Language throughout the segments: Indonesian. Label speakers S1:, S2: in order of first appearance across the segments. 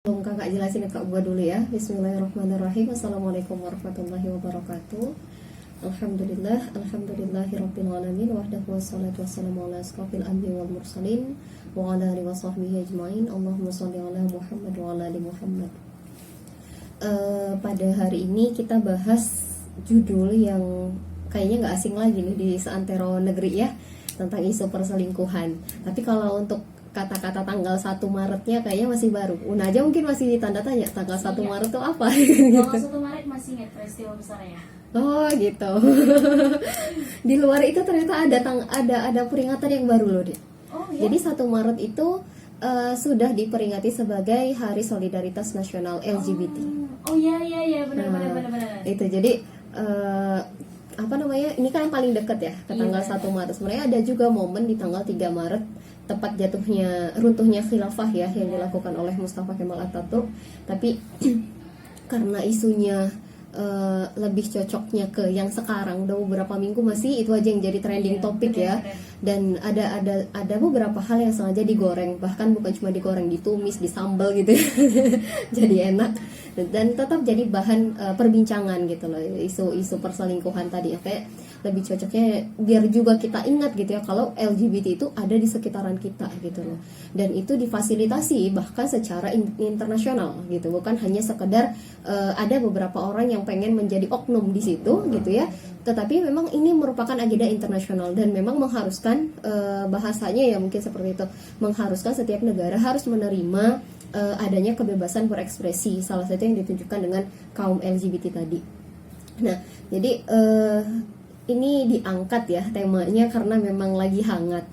S1: Kakak jelasin ke gua dulu ya. Bismillahirrahmanirrahim. Assalamualaikum warahmatullahi wabarakatuh. Alhamdulillah, alhamdulillahirabbil alamin wahdahu wassalatu wassalamu ala asrofil anbiya'i wal mursalin wa ala alihi washabbihi ajmain. Allahumma shalli ala Muhammad wa ala ali Muhammad. Pada hari ini kita bahas judul yang kayaknya nggak asing lagi nih di seantero negeri ya, tentang isu perselingkuhan. Tapi kalau untuk kata-kata tanggal 1 Maretnya kayaknya masih baru. Una aja mungkin masih tanda tanya tanggal 1 Maret itu apa?
S2: Tanggal 1 Maret masih ingat peristiwa besar ya?
S1: Oh gitu. Di luar itu ternyata ada peringatan yang baru loh, Dek.
S2: Oh ya?
S1: Jadi 1 Maret itu sudah diperingati sebagai Hari Solidaritas Nasional LGBT.
S2: Oh iya benar.
S1: Itu jadi apa namanya? Ini kan yang paling dekat ya ke tanggal 1 Maret. Sebenarnya ada juga momen di tanggal 3 Maret tepat runtuhnya khilafah ya yang dilakukan oleh Mustafa Kemal Atatürk. Tapi karena isunya lebih cocoknya ke yang sekarang, udah beberapa minggu masih itu aja yang jadi trending topik ya. Dan ada beberapa hal yang sengaja digoreng, bahkan bukan cuma digoreng, ditumis, disambal gitu ya. Jadi enak dan tetap jadi bahan perbincangan gitu loh, isu perselingkuhan tadi ya. Kayak lebih cocoknya biar juga kita ingat gitu ya kalau LGBT itu ada di sekitaran kita gitu loh, dan itu difasilitasi bahkan secara internasional gitu, bukan hanya sekedar ada beberapa orang yang pengen menjadi oknum di situ gitu ya, tetapi memang ini merupakan agenda internasional dan memang mengharuskan bahasanya ya mungkin seperti itu, mengharuskan setiap negara harus menerima adanya kebebasan berekspresi, salah satu yang ditunjukkan dengan kaum LGBT tadi. Nah jadi ini diangkat ya temanya karena memang lagi hangat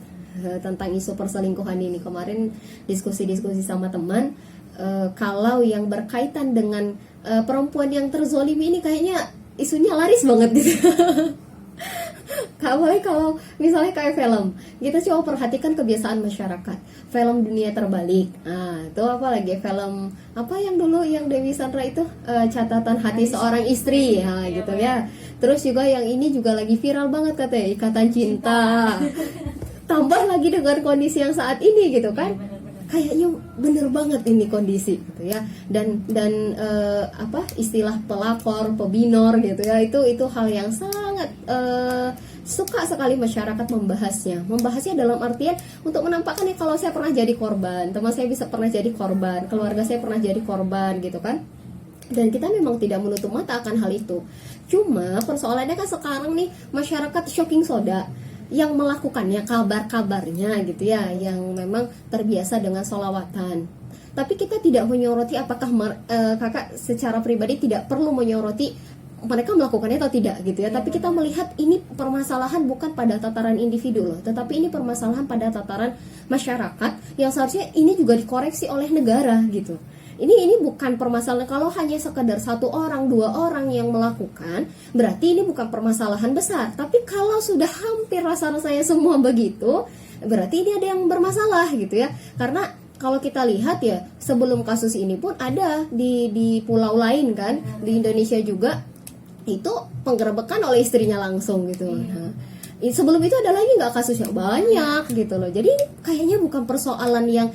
S1: tentang isu perselingkuhan ini. Kemarin diskusi sama teman, kalau yang berkaitan dengan perempuan yang terzolimi ini kayaknya isunya laris banget gitu. Apalagi kalau misalnya kayak film, kita coba perhatikan kebiasaan masyarakat. Film Dunia Terbalik, itu apa lagi film apa yang dulu yang Dewi Sandra itu catatan hati seorang istri, gitu ya. Terus juga yang ini juga lagi viral banget katanya, Ikatan Cinta. Tambah lagi dengan kondisi yang saat ini gitu kan. Kayaknya bener banget ini kondisi gitu ya, dan apa istilah pelakor, pebinor gitu ya, itu hal yang sangat suka sekali masyarakat membahasnya dalam artian untuk menampakkan ya kalau saya pernah jadi korban, teman saya bisa pernah jadi korban, keluarga saya pernah jadi korban gitu kan. Dan kita memang tidak menutup mata akan hal itu. Cuma persoalannya kan sekarang nih masyarakat shocking soda yang melakukannya, kabarnya gitu ya, yang memang terbiasa dengan sholawatan. Tapi kita tidak menyoroti apakah kakak secara pribadi tidak perlu menyoroti mereka melakukannya atau tidak gitu ya. Tapi kita melihat ini permasalahan bukan pada tataran individu loh, tetapi ini permasalahan pada tataran masyarakat yang seharusnya ini juga dikoreksi oleh negara gitu. Ini bukan permasalahan kalau hanya sekedar 1 orang, 2 orang yang melakukan, berarti ini bukan permasalahan besar. Tapi kalau sudah hampir rasa-rasanya semua begitu, berarti ini ada yang bermasalah gitu ya. Karena kalau kita lihat ya, sebelum kasus ini pun ada di pulau lain kan, di Indonesia juga itu penggerebekan oleh istrinya langsung gitu. Nah, sebelum itu ada lagi nggak kasusnya banyak gitu loh. Jadi ini kayaknya bukan persoalan yang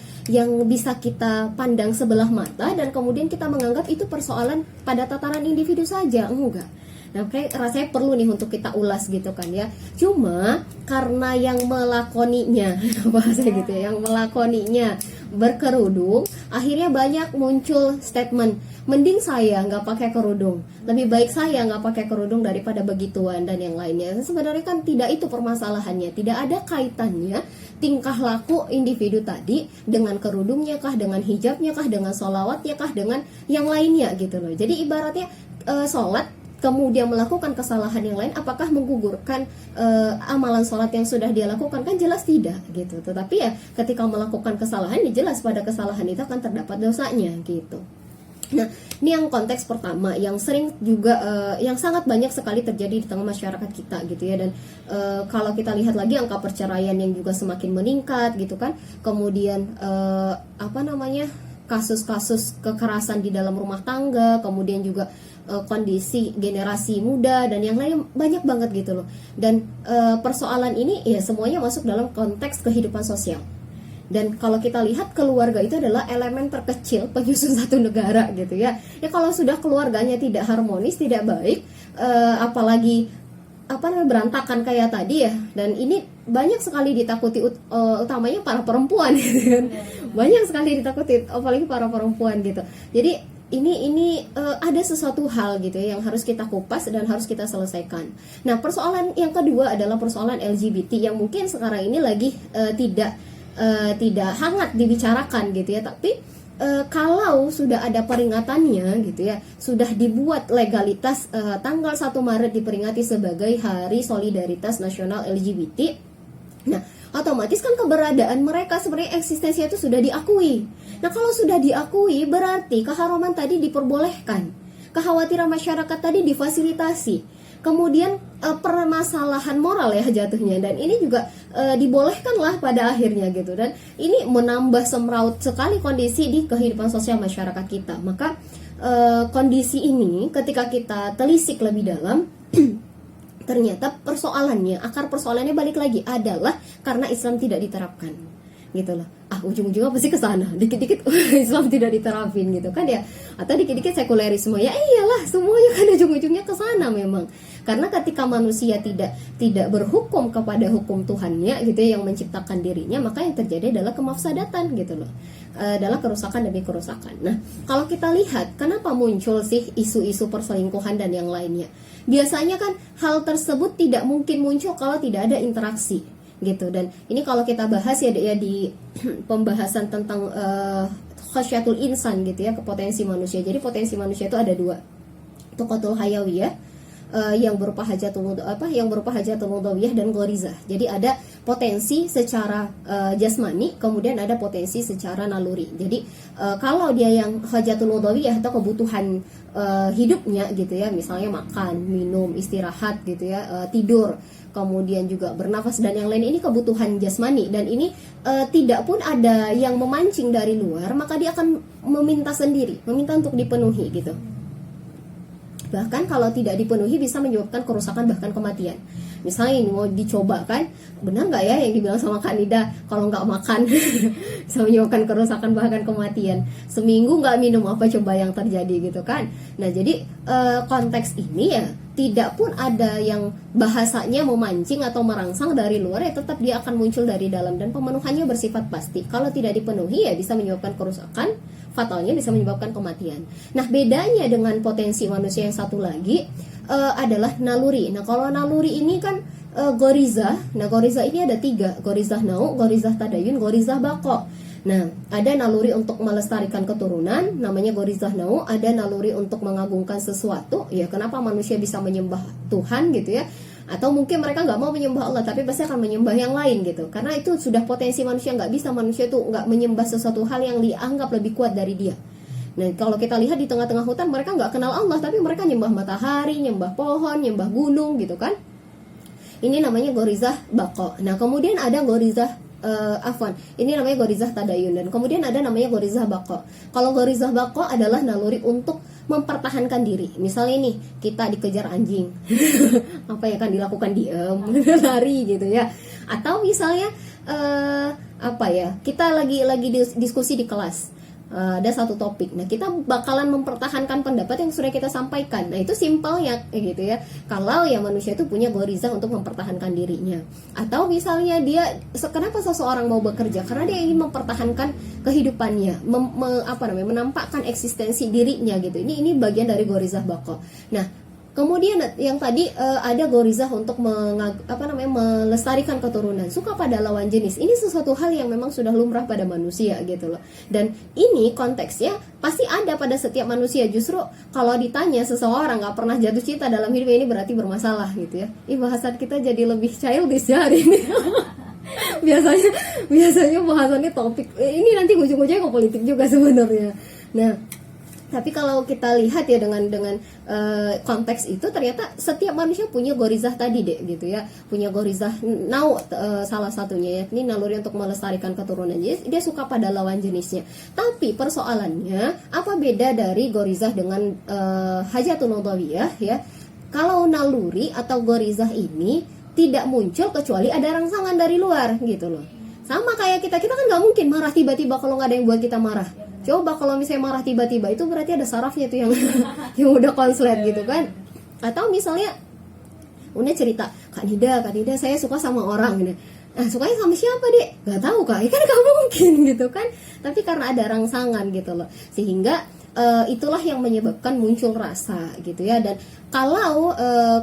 S1: bisa kita pandang sebelah mata dan kemudian kita menganggap itu persoalan pada tataran individu saja, enggak. Nah, kayak rasanya perlu nih untuk kita ulas gitu kan ya. Cuma karena yang melakoninya bahasa gitu ya, yang melakoninya berkerudung, akhirnya banyak muncul statement, mending saya nggak pakai kerudung, lebih baik saya nggak pakai kerudung daripada begituan dan yang lainnya. Sebenarnya kan tidak itu permasalahannya, tidak ada kaitannya tingkah laku individu tadi dengan kerudungnya kah, dengan hijabnya kah, dengan sholawatnya kah, dengan yang lainnya gitu loh. Jadi ibaratnya sholat kemudian melakukan kesalahan yang lain, apakah menggugurkan amalan sholat yang sudah dia lakukan? Kan jelas tidak gitu. Tetapi ya ketika melakukan kesalahan, ya jelas pada kesalahan itu akan terdapat dosanya gitu. Nah, ini yang konteks pertama yang sering juga yang sangat banyak sekali terjadi di tengah masyarakat kita gitu ya. Dan kalau kita lihat lagi angka perceraian yang juga semakin meningkat gitu kan. Kemudian apa namanya, kasus-kasus kekerasan di dalam rumah tangga, kemudian juga kondisi generasi muda dan yang lain banyak banget gitu loh. Dan persoalan ini ya semuanya masuk dalam konteks kehidupan sosial. Dan kalau kita lihat keluarga itu adalah elemen terkecil penyusun satu negara gitu ya. Ya kalau sudah keluarganya tidak harmonis, tidak baik, apalagi berantakan kayak tadi ya. Dan ini banyak sekali ditakuti utamanya para perempuan gitu kan. Banyak sekali ditakuti apalagi para perempuan gitu. Jadi ini ada sesuatu hal gitu ya yang harus kita kupas dan harus kita selesaikan. Nah, persoalan yang kedua adalah persoalan LGBT yang mungkin sekarang ini lagi tidak hangat dibicarakan gitu ya. Tapi kalau sudah ada peringatannya gitu ya, sudah dibuat legalitas tanggal 1 Maret diperingati sebagai Hari Solidaritas Nasional LGBT. Nah, otomatis kan keberadaan mereka sebenarnya eksistensinya itu sudah diakui. Nah, kalau sudah diakui berarti keharuman tadi diperbolehkan. Kekhawatiran masyarakat tadi difasilitasi. Kemudian permasalahan moral ya jatuhnya, dan ini juga dibolehkanlah pada akhirnya gitu. Dan ini menambah semraut sekali kondisi di kehidupan sosial masyarakat kita. Maka kondisi ini ketika kita telisik lebih dalam ternyata akar persoalannya balik lagi adalah karena Islam tidak diterapkan gitu loh. Ujung-ujungnya pasti ke sana. Dikit-dikit Islam tidak diterapin gitu kan ya. Atau dikit-dikit sekulerisme. Ya iyalah, semuanya kan ujung-ujungnya ke sana memang. Karena ketika manusia tidak berhukum kepada hukum Tuhannya gitu ya, yang menciptakan dirinya, maka yang terjadi adalah kemafsadatan gitu loh. Adalah kerusakan demi kerusakan. Nah, kalau kita lihat kenapa muncul sih isu-isu perselingkuhan dan yang lainnya? Biasanya kan hal tersebut tidak mungkin muncul kalau tidak ada interaksi gitu. Dan ini kalau kita bahas ya di pembahasan tentang khasyatul insan gitu ya, kepotensi manusia. Jadi potensi manusia itu ada dua, tuqatul hayawiyah yang berupa hajatul mudawiyah dan ghorizah. Jadi ada potensi secara jasmani, kemudian ada potensi secara naluri. Jadi kalau dia yang hajatul mudawiyah atau kebutuhan hidupnya gitu ya, misalnya makan, minum, istirahat gitu ya, tidur, kemudian juga bernafas dan yang lain, ini kebutuhan jasmani, dan ini tidak pun ada yang memancing dari luar, maka dia akan meminta sendiri, meminta untuk dipenuhi gitu. Bahkan kalau tidak dipenuhi bisa menyebabkan kerusakan bahkan kematian. Misalnya ini mau dicoba kan, benar nggak ya yang dibilang sama Kak Nida, kalau nggak makan bisa menyebabkan kerusakan bahkan kematian. Seminggu nggak minum, apa coba yang terjadi gitu kan. Nah jadi konteks ini ya tidak pun ada yang bahasanya memancing atau merangsang dari luar, ya tetap dia akan muncul dari dalam, dan pemenuhannya bersifat pasti. Kalau tidak dipenuhi ya bisa menyebabkan kerusakan, fatalnya bisa menyebabkan kematian. Nah bedanya dengan potensi manusia yang satu lagi adalah naluri. Nah kalau naluri ini kan gorizah. Nah gorizah ini ada 3, gorizah nau, gorizah tadayun, gorizah bako. Nah ada naluri untuk melestarikan keturunan, namanya gorizah nau. Ada naluri untuk mengagungkan sesuatu. Ya kenapa manusia bisa menyembah Tuhan gitu ya, atau mungkin mereka nggak mau menyembah Allah tapi pasti akan menyembah yang lain gitu, karena itu sudah potensi manusia. Nggak bisa manusia itu nggak menyembah sesuatu hal yang dianggap lebih kuat dari dia. Nah kalau kita lihat di tengah-tengah hutan, mereka nggak kenal Allah tapi mereka nyembah matahari, nyembah pohon, nyembah gunung gitu kan. Ini namanya gorizah bako. Nah kemudian ada gorizah ini namanya gorizah tadayun, dan kemudian ada namanya gorizah bako. Kalau gorizah bako adalah naluri untuk mempertahankan diri. Misalnya nih kita dikejar anjing apa ya kan dilakukan, diam lari gitu ya. Atau misalnya kita lagi diskusi di kelas, ada satu topik. Nah kita bakalan mempertahankan pendapat yang sudah kita sampaikan. Nah itu simpelnya gitu ya. Kalau ya manusia itu punya gorizah untuk mempertahankan dirinya. Atau misalnya dia, kenapa seseorang mau bekerja? Karena dia ingin mempertahankan kehidupannya, menampakkan eksistensi dirinya gitu. Ini bagian dari gorizah bako. Nah kemudian yang tadi ada gorizah untuk melestarikan keturunan, suka pada lawan jenis. Ini sesuatu hal yang memang sudah lumrah pada manusia gitu loh. Dan ini konteksnya pasti ada pada setiap manusia. Justru kalau ditanya seseorang nggak pernah jatuh cinta dalam hidup, ini berarti bermasalah gitu ya. Bahasan kita jadi lebih childish ya hari ini. biasanya bahasannya topik ini nanti ujung-ujungnya ke politik juga sebenarnya. Nah tapi kalau kita lihat ya dengan konteks itu, ternyata setiap manusia punya gorizah tadi deh gitu ya, punya gorizah nau salah satunya ya, ini naluri untuk melestarikan keturunan. Jadi dia suka pada lawan jenisnya. Tapi persoalannya apa beda dari gorizah dengan hajatul mudawiyah ya? Kalau naluri atau gorizah ini tidak muncul kecuali ada rangsangan dari luar gitu loh. Sama kayak kita kan nggak mungkin marah tiba-tiba kalau nggak ada yang buat kita marah. Coba kalau misalnya marah tiba-tiba, itu berarti ada sarafnya tuh yang yang udah konslet gitu kan. Atau misalnya Una cerita, Kak Nida saya suka sama orang gitu. Nah, sukanya sama siapa, Dek? Gak tahu, Kak. Kan gak mungkin gitu kan. Tapi karena ada rangsangan gitu loh. Sehingga itulah yang menyebabkan muncul rasa gitu ya. Dan kalau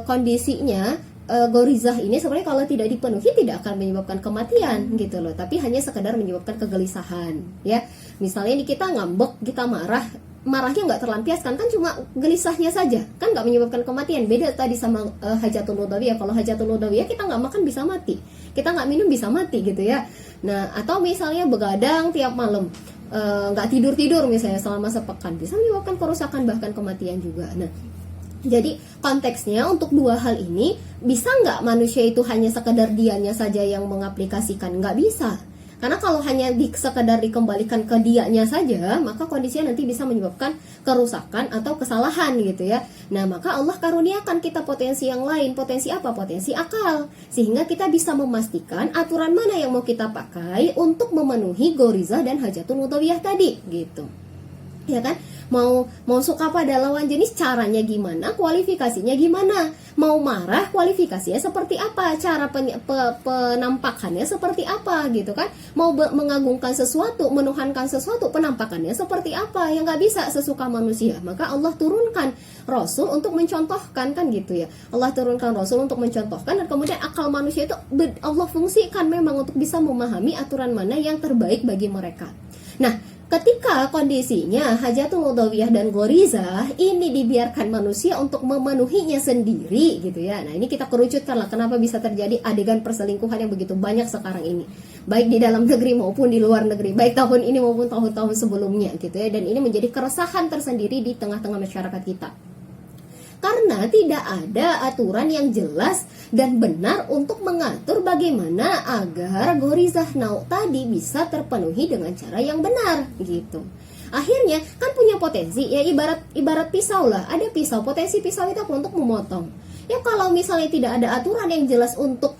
S1: kondisinya gorizah ini sebenarnya kalau tidak dipenuhi tidak akan menyebabkan kematian gitu loh, tapi hanya sekedar menyebabkan kegelisahan ya. Misalnya ini kita ngambek, kita marahnya nggak terlampiaskan, kan cuma gelisahnya saja, kan nggak menyebabkan kematian. Beda tadi sama hajatul udhawiyah. Kalau hajatul udhawiyah kita nggak makan bisa mati, kita nggak minum bisa mati gitu ya. Nah, atau misalnya begadang tiap malam, nggak tidur misalnya selama sepekan, bisa menyebabkan kerusakan bahkan kematian juga. Nah, jadi konteksnya untuk dua hal ini, bisa nggak manusia itu hanya sekedar dianya saja yang mengaplikasikan? Nggak bisa. Karena kalau hanya sekedar dikembalikan ke dianya saja, maka kondisinya nanti bisa menyebabkan kerusakan atau kesalahan gitu ya. Nah, maka Allah karuniakan kita potensi yang lain. Potensi apa? Potensi akal. Sehingga kita bisa memastikan aturan mana yang mau kita pakai untuk memenuhi gorizah dan hajatul mutawiyah tadi gitu. Ya kan? Mau suka pada lawan jenis, caranya gimana, kualifikasinya gimana, mau marah, kualifikasinya seperti apa, cara penampakannya seperti apa gitu kan, mau mengagungkan sesuatu, menuhankan sesuatu, penampakannya seperti apa, yang nggak bisa sesuka manusia. Maka Allah turunkan Rasul untuk mencontohkan, kan gitu ya. Allah turunkan Rasul untuk mencontohkan, dan kemudian akal manusia itu Allah fungsikan memang untuk bisa memahami aturan mana yang terbaik bagi mereka. Nah, ketika kondisinya hajatul udhawiyah dan gorizah ini dibiarkan manusia untuk memenuhinya sendiri gitu ya. Nah, ini kita kerucutkan lah kenapa bisa terjadi adegan perselingkuhan yang begitu banyak sekarang ini, baik di dalam negeri maupun di luar negeri, baik tahun ini maupun tahun-tahun sebelumnya gitu ya. Dan ini menjadi keresahan tersendiri di tengah-tengah masyarakat kita, karena tidak ada aturan yang jelas dan benar untuk mengatur bagaimana agar gorizah nau tadi bisa terpenuhi dengan cara yang benar gitu. Akhirnya kan punya potensi ya, ibarat pisau lah. Ada pisau, potensi pisau itu untuk memotong. Ya kalau misalnya tidak ada aturan yang jelas untuk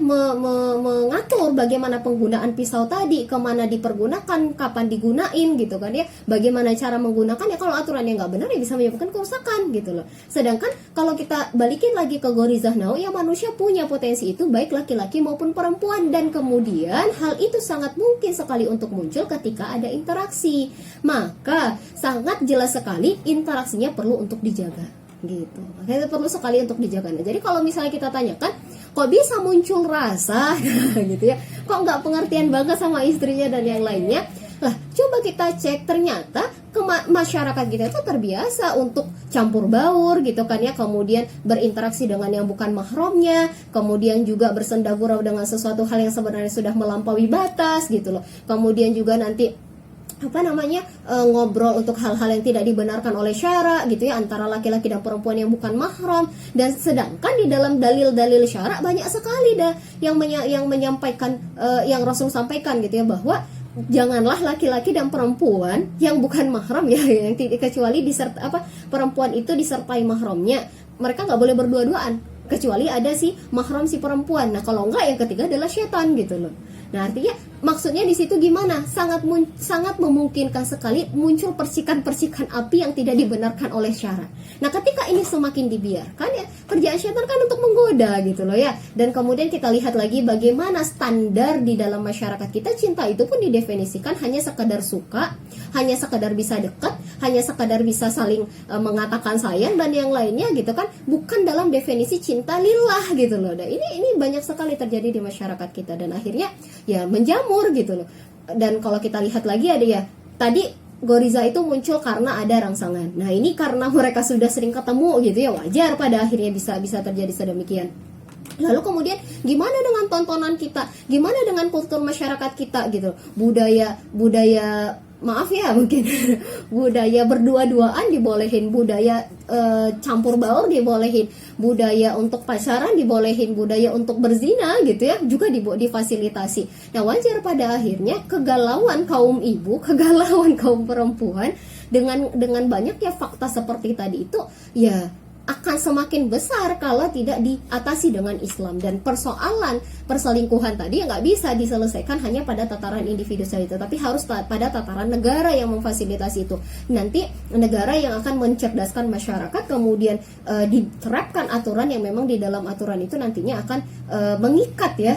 S1: mengatur bagaimana penggunaan pisau tadi, kemana dipergunakan, kapan digunain gitu kan ya, bagaimana cara menggunakan ya, kalau aturannya nggak benar ya bisa menyebabkan kerusakan gitu loh. Sedangkan kalau kita balikin lagi ke gorizah nau, ya manusia punya potensi itu baik laki-laki maupun perempuan, dan kemudian hal itu sangat mungkin sekali untuk muncul ketika ada interaksi. Maka sangat jelas sekali interaksinya perlu untuk dijaga gitu. Makanya perlu sekali untuk dijaga. Nah, jadi kalau misalnya kita tanyakan, kok bisa muncul rasa gitu ya, kok nggak pengertian banget sama istrinya dan yang lainnya, lah coba kita cek, ternyata masyarakat kita itu terbiasa untuk campur baur gitu kan ya, kemudian berinteraksi dengan yang bukan mahramnya, kemudian juga bersendagurau dengan sesuatu hal yang sebenarnya sudah melampaui batas gitu loh, kemudian juga nanti ngobrol untuk hal-hal yang tidak dibenarkan oleh syara gitu ya, antara laki-laki dan perempuan yang bukan mahram. Dan sedangkan di dalam dalil-dalil syara banyak sekali yang menyampaikan yang Rasul sampaikan gitu ya, bahwa janganlah laki-laki dan perempuan yang bukan mahram ya, yang kecuali perempuan itu disertai mahramnya, mereka nggak boleh berdua-duaan kecuali ada si mahram si perempuan. Nah, kalau enggak yang ketiga adalah setan gitu loh. Nah, artinya maksudnya di situ gimana? Sangat memungkinkan sekali muncul percikan-percikan api yang tidak dibenarkan oleh syara. Nah, ketika ini semakin dibiarkan ya, kerjaan syaitan kan untuk menggoda gitu loh ya. Dan kemudian kita lihat lagi bagaimana standar di dalam masyarakat kita, cinta itu pun didefinisikan hanya sekadar suka, hanya sekadar bisa dekat, hanya sekadar bisa saling mengatakan sayang dan yang lainnya gitu kan, bukan dalam definisi cinta lillah gitu loh. Dan ini banyak sekali terjadi di masyarakat kita, dan akhirnya ya menjamur gitu loh. Dan kalau kita lihat lagi ada ya, tadi goriza itu muncul karena ada rangsangan. Nah, ini karena mereka sudah sering ketemu gitu ya, wajar pada akhirnya bisa terjadi sedemikian. Lalu kemudian gimana dengan tontonan kita? Gimana dengan kultur masyarakat kita gitu? Budaya maaf ya mungkin budaya berdua-duaan dibolehin, budaya campur baur dibolehin, budaya untuk pacaran dibolehin, budaya untuk berzina gitu ya juga difasilitasi. Nah, wajar pada akhirnya kegalauan kaum ibu, kegalauan kaum perempuan dengan banyaknya fakta seperti tadi itu ya akan semakin besar kalau tidak diatasi dengan Islam. Dan persoalan perselingkuhan tadi ya nggak bisa diselesaikan hanya pada tataran individu saja, tapi harus pada tataran negara yang memfasilitasi itu. Nanti negara yang akan mencerdaskan masyarakat, kemudian diterapkan aturan yang memang di dalam aturan itu nantinya akan mengikat ya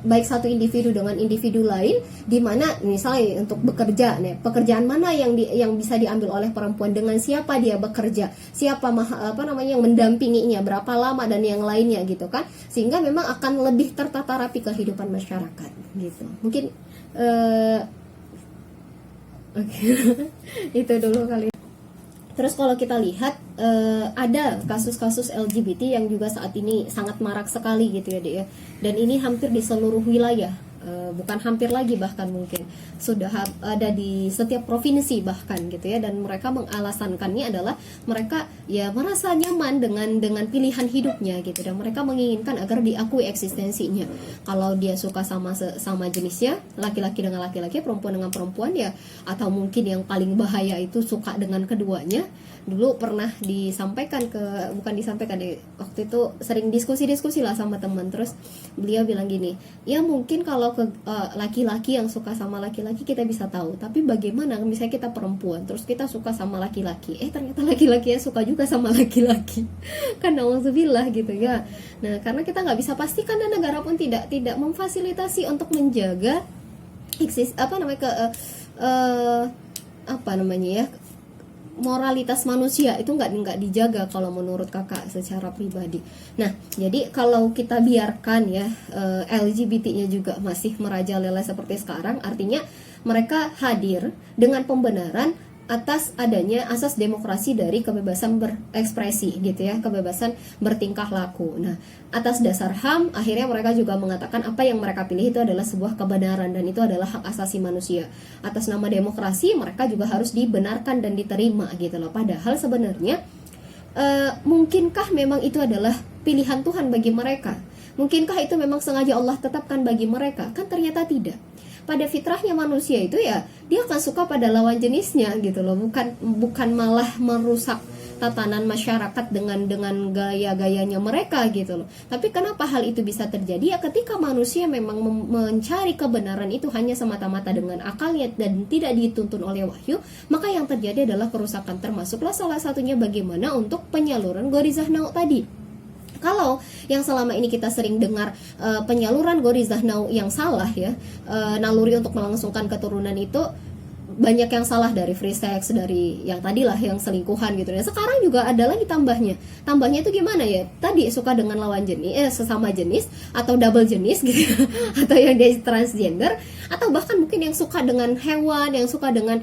S1: baik satu individu dengan individu lain, di mana misalnya untuk bekerja, nih, pekerjaan mana yang bisa diambil oleh perempuan, dengan siapa dia bekerja, siapa yang mendampinginya, berapa lama, dan yang lainnya gitu kan, sehingga memang akan lebih tertata rapi kehidupan masyarakat gitu. Mungkin itu dulu kali. Terus kalau kita lihat ada kasus-kasus LGBT yang juga saat ini sangat marak sekali gitu ya Dek ya. Dan ini hampir di seluruh wilayah, bukan hampir lagi, bahkan mungkin sudah ada di setiap provinsi bahkan gitu ya. Dan mereka mengalasankannya adalah mereka ya merasa nyaman dengan pilihan hidupnya gitu, dan mereka menginginkan agar diakui eksistensinya. Kalau dia suka sama jenisnya, laki-laki dengan laki-laki, perempuan dengan perempuan ya, atau mungkin yang paling bahaya itu suka dengan keduanya. Dulu pernah bukan disampaikan deh, waktu itu sering diskusi lah sama teman. Terus beliau bilang gini, ya mungkin kalau laki-laki yang suka sama laki-laki kita bisa tahu, tapi bagaimana misalnya kita perempuan terus kita suka sama laki-laki, ternyata laki-laki ya suka juga sama laki-laki kan, nauzubillah gitu ya. Nah karena kita nggak bisa pastikan, dan negara pun tidak memfasilitasi untuk menjaga moralitas manusia itu nggak dijaga kalau menurut kakak secara pribadi. Nah jadi kalau kita biarkan ya LGBT-nya juga masih merajalela seperti sekarang, artinya mereka hadir dengan pembenaran atas adanya asas demokrasi dari kebebasan berekspresi gitu ya, kebebasan bertingkah laku. Nah, atas dasar HAM akhirnya mereka juga mengatakan apa yang mereka pilih itu adalah sebuah kebenaran dan itu adalah hak asasi manusia. Atas nama demokrasi mereka juga harus dibenarkan dan diterima gitu loh. Padahal sebenarnya mungkinkah memang itu adalah pilihan Tuhan bagi mereka? Mungkinkah itu memang sengaja Allah tetapkan bagi mereka? Kan ternyata tidak. Pada fitrahnya manusia itu ya dia akan suka pada lawan jenisnya gitu loh, bukan malah merusak tatanan masyarakat dengan gaya-gayanya mereka gitu loh. Tapi kenapa hal itu bisa terjadi? Ya ketika manusia memang mencari kebenaran itu hanya semata-mata dengan akalnya dan tidak dituntun oleh wahyu, maka yang terjadi adalah kerusakan. Termasuklah salah satunya bagaimana untuk penyaluran Ghorizah Now tadi. Kalau yang selama ini kita sering dengar penyaluran Ghorizah Now yang salah ya, naluri untuk melangsungkan keturunan itu banyak yang salah, dari free sex, dari yang tadilah yang selingkuhan gitu. Dan sekarang juga ada lagi tambahnya itu gimana ya, tadi suka dengan lawan jenis, sesama jenis atau double jenis gitu atau yang dia transgender, atau bahkan mungkin yang suka dengan hewan, yang suka dengan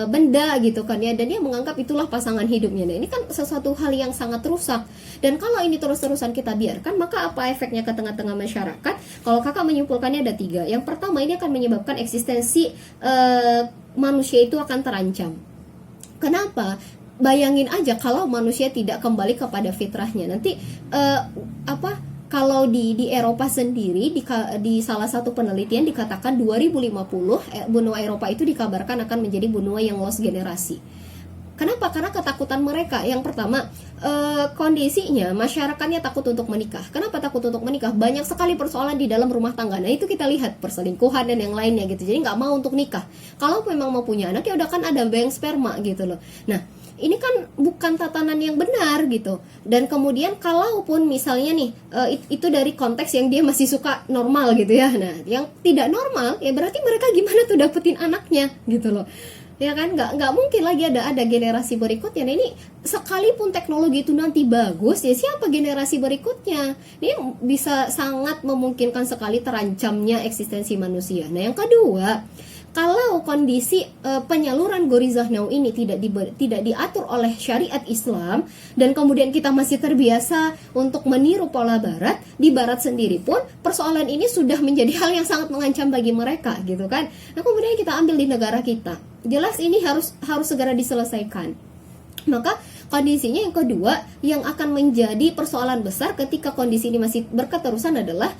S1: benda gitu kan ya, dan dia menganggap itulah pasangan hidupnya. Nah ini kan sesuatu hal yang sangat rusak, dan kalau ini terus-terusan kita biarkan, maka apa efeknya ke tengah-tengah masyarakat? Kalau kakak menyimpulkannya ada 3. Yang pertama, ini akan menyebabkan eksistensi manusia itu akan terancam. Kenapa? Bayangin aja kalau manusia tidak kembali kepada fitrahnya. Nanti kalau di Eropa sendiri, di salah satu penelitian dikatakan 2050 benua Eropa itu dikabarkan akan menjadi benua yang lost generasi. Kenapa? Karena ketakutan mereka. Yang pertama, kondisinya masyarakatnya takut untuk menikah. Kenapa takut untuk menikah? Banyak sekali persoalan di dalam rumah tangga. Nah itu kita lihat, perselingkuhan dan yang lainnya gitu. Jadi nggak mau untuk nikah. Kalau memang mau punya anak ya udah kan ada bank sperma gitu loh. Nah ini kan bukan tatanan yang benar gitu. Dan kemudian kalaupun misalnya nih itu dari konteks yang dia masih suka normal gitu ya. Nah yang tidak normal ya berarti mereka gimana tuh dapetin anaknya gitu loh. Ya kan nggak mungkin lagi ada generasi berikutnya. Nah ini sekalipun teknologi itu nanti bagus, ya siapa generasi berikutnya? Ini bisa sangat memungkinkan sekali terancamnya eksistensi manusia. Nah yang kedua, kalau kondisi penyaluran Ghorizah Now ini tidak diatur oleh syariat Islam, dan kemudian kita masih terbiasa untuk meniru pola Barat, di Barat sendiri pun persoalan ini sudah menjadi hal yang sangat mengancam bagi mereka gitu kan. Nah kemudian kita ambil di negara kita, jelas ini harus segera diselesaikan. Maka kondisinya yang kedua yang akan menjadi persoalan besar ketika kondisi ini masih berketerusan adalah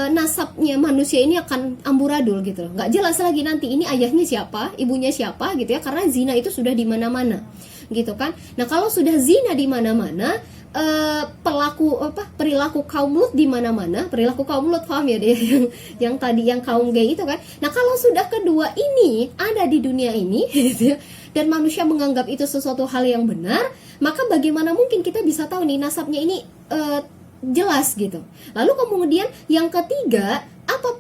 S1: nasabnya manusia ini akan amburadul gitu loh. Nggak jelas lagi nanti ini ayahnya siapa, ibunya siapa gitu ya, karena zina itu sudah di mana-mana gitu kan. Nah kalau sudah zina di mana-mana, perilaku kaum Lut di mana-mana, perilaku kaum Lut, paham ya deh, yang tadi yang kaum gay itu kan. Nah, kalau sudah kedua ini ada di dunia ini gitu ya, dan manusia menganggap itu sesuatu hal yang benar, maka bagaimana mungkin kita bisa tahu nih nasabnya ini jelas gitu. Lalu kemudian yang ketiga,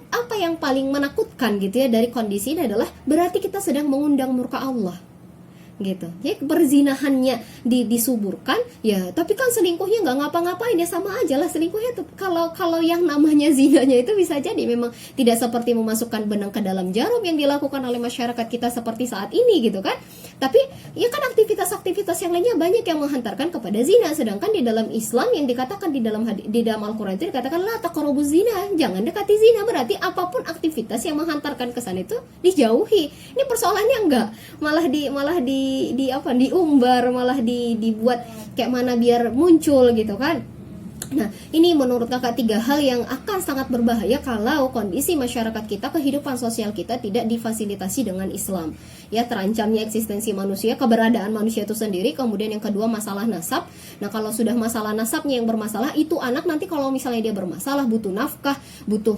S1: apa yang paling menakutkan gitu ya dari kondisi ini adalah berarti kita sedang mengundang murka Allah gitu. Ya, perzinahannya disuburkan ya, tapi kan selingkuhnya nggak ngapa-ngapain ya, sama aja lah selingkuhnya tuh. Kalau yang namanya zinanya itu bisa jadi memang tidak seperti memasukkan benang ke dalam jarum yang dilakukan oleh masyarakat kita seperti saat ini gitu kan. Tapi ya kan aktivitas-aktivitas yang lainnya banyak yang menghantarkan kepada zina. Sedangkan di dalam Islam yang dikatakan di dalam Al-Qur'an itu dikatakan la taqrabuz zina, jangan dekati zina. Berarti apapun aktivitas yang menghantarkan ke sana itu dijauhi. Ini persoalannya enggak, malah diumbar, malah dibuat kayak mana biar muncul gitu kan. Nah, ini menurut kakak 3 hal yang akan sangat berbahaya kalau kondisi masyarakat kita, kehidupan sosial kita tidak difasilitasi dengan Islam. Ya, terancamnya eksistensi manusia, keberadaan manusia itu sendiri. Kemudian yang kedua, masalah nasab. Nah, kalau sudah masalah nasabnya yang bermasalah, itu anak nanti kalau misalnya dia bermasalah, butuh nafkah, butuh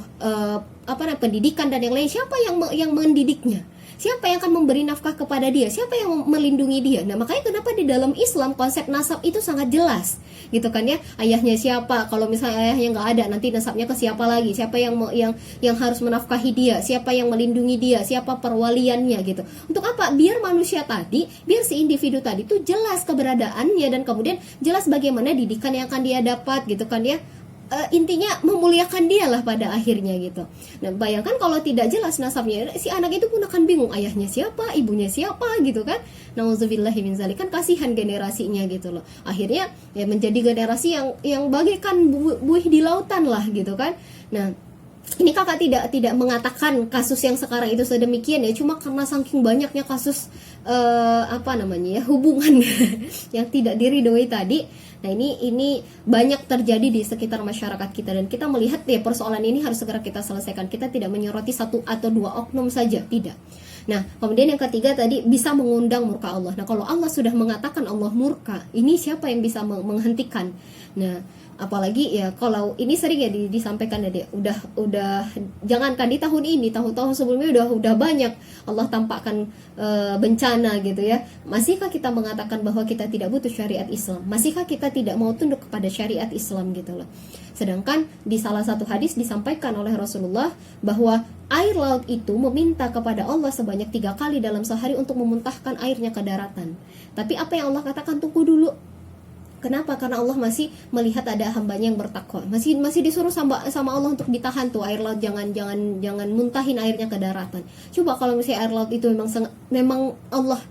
S1: pendidikan dan yang lain, siapa yang mendidiknya? Siapa yang akan memberi nafkah kepada dia? Siapa yang melindungi dia? Nah, makanya kenapa di dalam Islam konsep nasab itu sangat jelas, gitu kan ya? Ayahnya siapa? Kalau misalnya ayahnya nggak ada, nanti nasabnya ke siapa lagi? Siapa yang harus menafkahi dia? Siapa yang melindungi dia? Siapa perwaliannya gitu? Untuk apa? Biar manusia tadi, biar si individu tadi itu jelas keberadaannya dan kemudian jelas bagaimana didikan yang akan dia dapat, gitu kan ya? Intinya memuliakan dia lah pada akhirnya gitu. Nah, bayangkan kalau tidak jelas nasabnya, si anak itu pun akan bingung ayahnya siapa, ibunya siapa gitu kan. Nauzubillahi min dzalik, kan kasihan generasinya gitu loh. Akhirnya ya menjadi generasi yang bagaikan buih di lautan lah gitu kan. Nah, ini kakak tidak mengatakan kasus yang sekarang itu sedemikian ya, cuma karena saking banyaknya kasus hubungan yang tidak diridhoi tadi. Nah, ini banyak terjadi di sekitar masyarakat kita dan kita melihat ya persoalan ini harus segera kita selesaikan. Kita tidak menyoroti 1 atau 2 oknum saja, tidak. Nah, kemudian yang ketiga tadi bisa mengundang murka Allah. Nah, kalau Allah sudah mengatakan Allah murka, ini siapa yang bisa menghentikan? Nah, apalagi ya kalau ini sering ya disampaikan ya, udah jangankan di tahun ini, tahun-tahun sebelumnya udah banyak Allah tampakkan bencana gitu ya. Masihkah kita mengatakan bahwa kita tidak butuh syariat Islam? Masihkah kita tidak mau tunduk kepada syariat Islam gitu loh? Sedangkan di salah satu hadis disampaikan oleh Rasulullah bahwa air laut itu meminta kepada Allah sebanyak 3 kali dalam sehari untuk memuntahkan airnya ke daratan. Tapi apa yang Allah katakan, tunggu dulu. Kenapa? Karena Allah masih melihat ada hambanya yang bertakwa. Masih disuruh sama Allah untuk ditahan tuh air laut, jangan muntahin airnya ke daratan. Coba kalau misalnya air laut itu memang Allah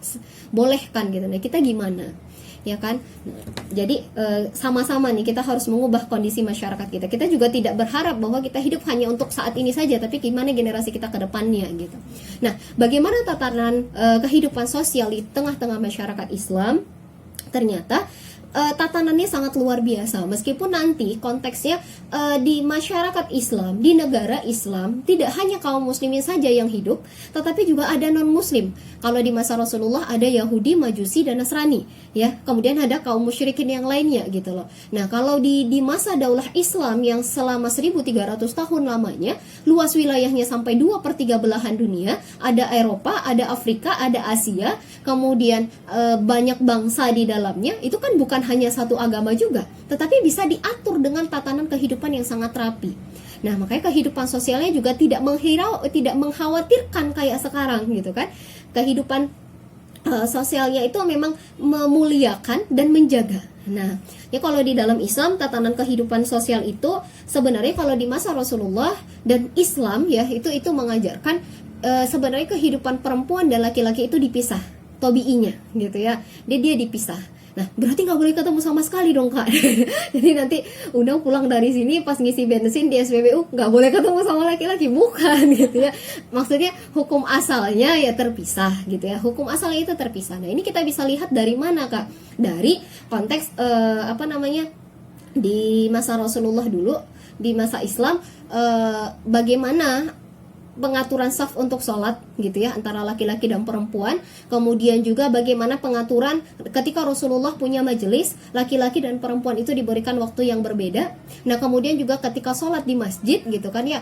S1: bolehkan gitu. Nah, kita gimana? Ya kan? Nah, jadi sama-sama nih kita harus mengubah kondisi masyarakat kita. Kita juga tidak berharap bahwa kita hidup hanya untuk saat ini saja, tapi gimana generasi kita ke depannya gitu. Nah, bagaimana tatanan kehidupan sosial di tengah-tengah masyarakat Islam? Ternyata tatanannya sangat luar biasa. Meskipun nanti konteksnya di masyarakat Islam, di negara Islam, tidak hanya kaum muslimin saja yang hidup, tetapi juga ada non muslim. Kalau di masa Rasulullah ada Yahudi, Majusi, dan Nasrani, ya. Kemudian ada kaum musyrikin yang lainnya gitu loh. Nah, kalau di masa daulah Islam yang selama 1300 tahun lamanya, luas wilayahnya sampai 2/3 belahan dunia, ada Eropa, ada Afrika, ada Asia, kemudian banyak bangsa di dalamnya. Itu kan bukan hanya satu agama juga, tetapi bisa diatur dengan tatanan kehidupan yang sangat rapi. Nah, makanya kehidupan sosialnya juga tidak mengkhawatirkan kayak sekarang gitu kan. Kehidupan sosialnya itu memang memuliakan dan menjaga. Nah, ya kalau di dalam Islam tatanan kehidupan sosial itu sebenarnya kalau di masa Rasulullah dan Islam ya itu mengajarkan sebenarnya kehidupan perempuan dan laki-laki itu dipisah, tobi'inya gitu ya. Dia dipisah. Nah, berarti nggak boleh ketemu sama sekali dong, Kak. Jadi nanti udah pulang dari sini pas ngisi bensin di SPBU nggak boleh ketemu sama laki-laki, bukan gitu ya. Maksudnya hukum asalnya ya terpisah gitu ya. Hukum asalnya itu terpisah. Nah, ini kita bisa lihat dari mana, Kak? Dari konteks di masa Rasulullah dulu, di masa Islam bagaimana pengaturan saf untuk sholat gitu ya antara laki-laki dan perempuan. Kemudian juga bagaimana pengaturan ketika Rasulullah punya majelis, laki-laki dan perempuan itu diberikan waktu yang berbeda. Nah kemudian juga ketika sholat di masjid gitu kan ya,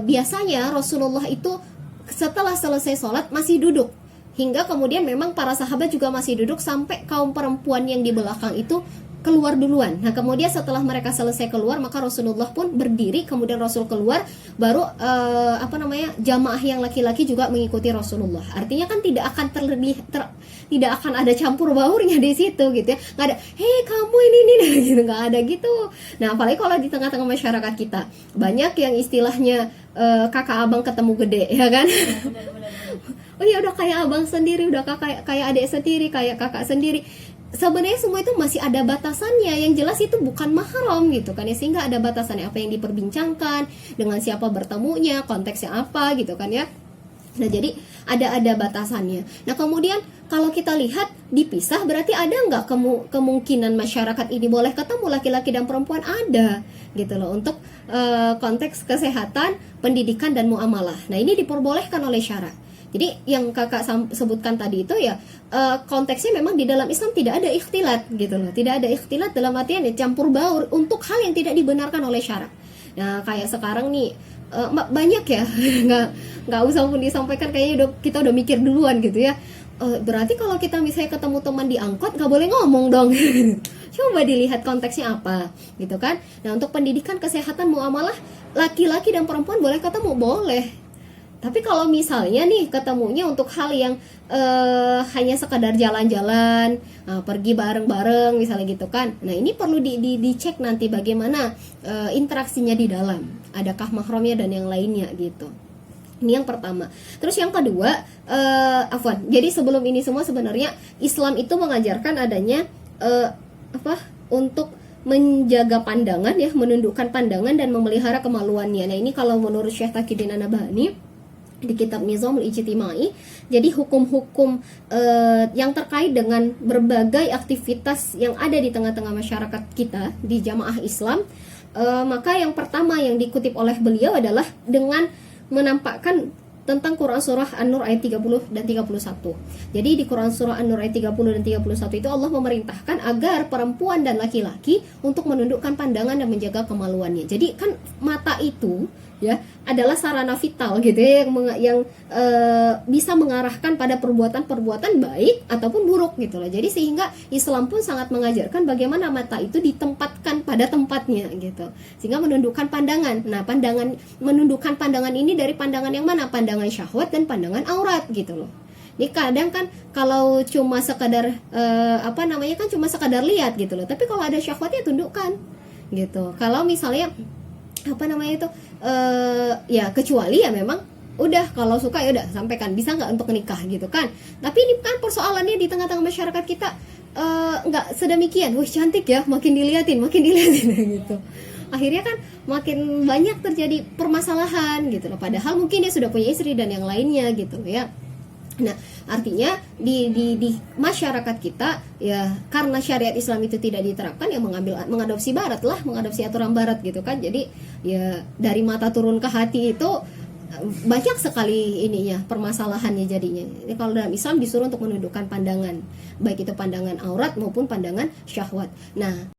S1: biasanya Rasulullah itu setelah selesai sholat masih duduk, hingga kemudian memang para sahabat juga masih duduk sampai kaum perempuan yang di belakang itu keluar duluan. Nah kemudian setelah mereka selesai keluar, maka Rasulullah pun berdiri, kemudian Rasul keluar, baru jamaah yang laki-laki juga mengikuti Rasulullah. Artinya kan tidak akan tidak akan ada campur baurnya di situ gitu ya. Nggak ada, hei kamu ini gitu, nggak ada gitu. Nah apalagi kalau di tengah-tengah masyarakat kita banyak yang istilahnya kakak abang ketemu gede, ya kan? Oh iya, udah kayak abang sendiri, udah kayak adik sendiri, kayak kakak sendiri. Sebenarnya semua itu masih ada batasannya. Yang jelas itu bukan mahram gitu kan ya, sehingga ada batasannya apa yang diperbincangkan, dengan siapa bertemunya, konteksnya apa gitu kan ya. Nah jadi ada batasannya. Nah kemudian kalau kita lihat dipisah, berarti ada nggak kemungkinan masyarakat ini boleh ketemu laki-laki dan perempuan? Ada gitu loh, untuk konteks kesehatan, pendidikan dan muamalah. Nah ini diperbolehkan oleh syara. Jadi yang kakak sebutkan tadi itu ya konteksnya memang di dalam Islam tidak ada ikhtilat gitu loh. Tidak ada ikhtilat dalam artian ya campur baur untuk hal yang tidak dibenarkan oleh syara. Nah kayak sekarang nih banyak ya, nggak usah pun disampaikan, kayaknya kita udah mikir duluan gitu ya. Berarti kalau kita misalnya ketemu teman di angkot nggak boleh ngomong dong. Coba dilihat konteksnya apa gitu kan. Nah untuk pendidikan, kesehatan, muamalah, laki-laki dan perempuan boleh ketemu, boleh. Tapi kalau misalnya nih ketemunya untuk hal yang hanya sekadar jalan-jalan, pergi bareng-bareng misalnya gitu kan. Nah ini perlu dicek nanti bagaimana interaksinya di dalam. Adakah mahramnya dan yang lainnya gitu. Ini yang pertama. Terus yang kedua, jadi sebelum ini semua sebenarnya Islam itu mengajarkan adanya untuk menjaga pandangan ya, menundukkan pandangan dan memelihara kemaluannya. Nah ini kalau menurut Syekh Taqiyuddin An-Nabhani di kitab Nizamul Ijtimai, jadi hukum-hukum yang terkait dengan berbagai aktivitas yang ada di tengah-tengah masyarakat kita di jamaah Islam, maka yang pertama yang dikutip oleh beliau adalah dengan menampakkan tentang Quran Surah An-Nur ayat 30 dan 31. Jadi di Quran Surah An-Nur ayat 30 dan 31 itu Allah memerintahkan agar perempuan dan laki-laki untuk menundukkan pandangan dan menjaga kemaluannya. Jadi kan mata itu ya adalah sarana vital gitu ya, yang bisa mengarahkan pada perbuatan-perbuatan baik ataupun buruk gitu loh. Jadi sehingga Islam pun sangat mengajarkan bagaimana mata itu ditempatkan pada tempatnya gitu, sehingga menundukkan pandangan. Nah menundukkan pandangan ini dari pandangan yang mana? Pandangan syahwat dan pandangan aurat gitu loh. Ini kadang kan kalau cuma sekadar kan cuma sekadar lihat gitu loh, tapi kalau ada syahwatnya tundukkan gitu. Kalau misalnya ya kecuali ya memang udah kalau suka ya udah sampaikan, bisa nggak untuk nikah gitu kan. Tapi ini kan persoalannya di tengah-tengah masyarakat kita nggak sedemikian. Wih cantik ya, makin diliatin gitu. Akhirnya kan makin banyak terjadi permasalahan gitu loh. Padahal mungkin dia sudah punya istri dan yang lainnya gitu ya. Nah, artinya di masyarakat kita ya, karena syariat Islam itu tidak diterapkan, ya mengadopsi barat lah, mengadopsi aturan barat gitu kan. Jadi ya dari mata turun ke hati itu banyak sekali ininya permasalahannya jadinya. Jadi kalau dalam Islam disuruh untuk menundukkan pandangan, baik itu pandangan aurat maupun pandangan syahwat. Nah,